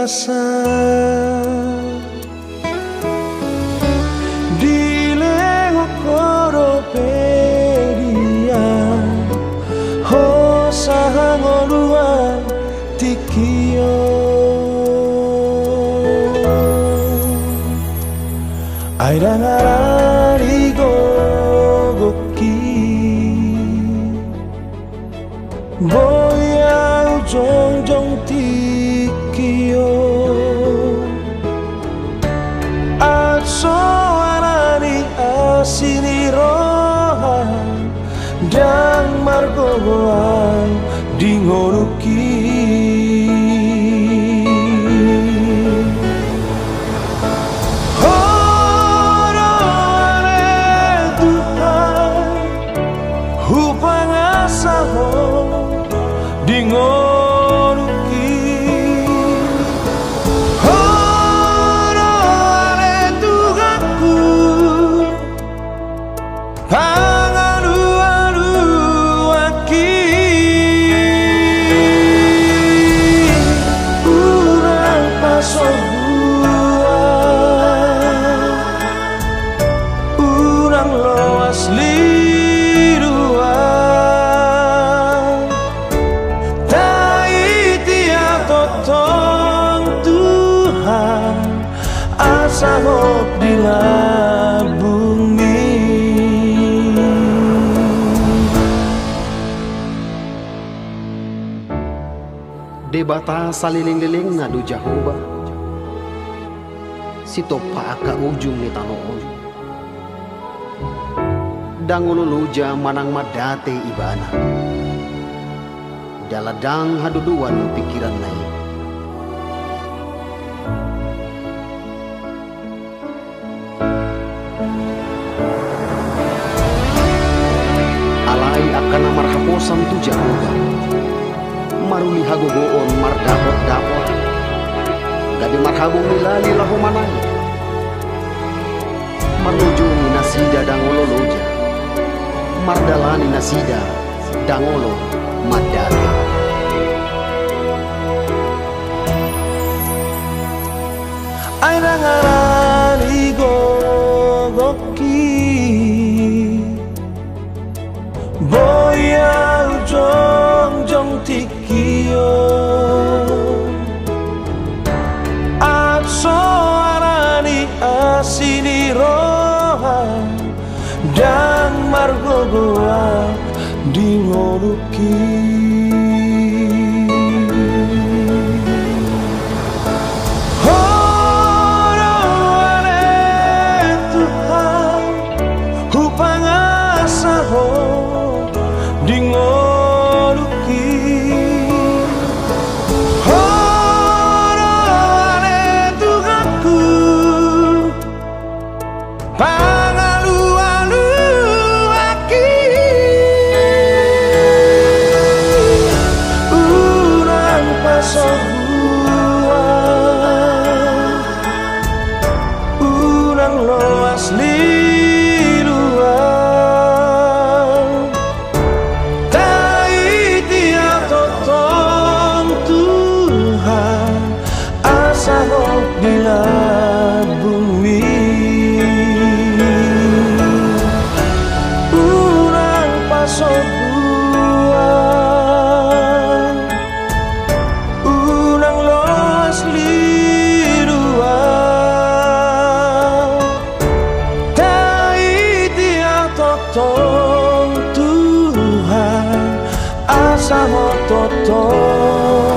rasa di lengok koropedia ho sahangolua tikio aira ngarari gogoki boya ujong-jong tikio atso arani asini roha dan margoan dingoruki dingoruki horo ale tugaku pangalu-alu aki urang pasobuan urang loas sahok di bumi debata saliling-liling ngadu jahoba si topa ka ujung ni tanoon dangululuja manang madate ibana daladang haduduan pikiran naik karena marhaposan tu jahoba maruli hagogoon mardapot-dapot gabi marhabong milali lahu manay marujo ni nasida dangololoja mardalani nasida dangolo madali ay nangarani gogoki boya ujong-jong tikio atso arani asini roha dan margogoa dingoruki horo ale Tuhan hupangasaho dingoruki horo ale tugaku pangalu-alu aki urang pasobuan urang loas bila bumi urang pasobuan urang loas liruan tai totong Tuhan asa mo totong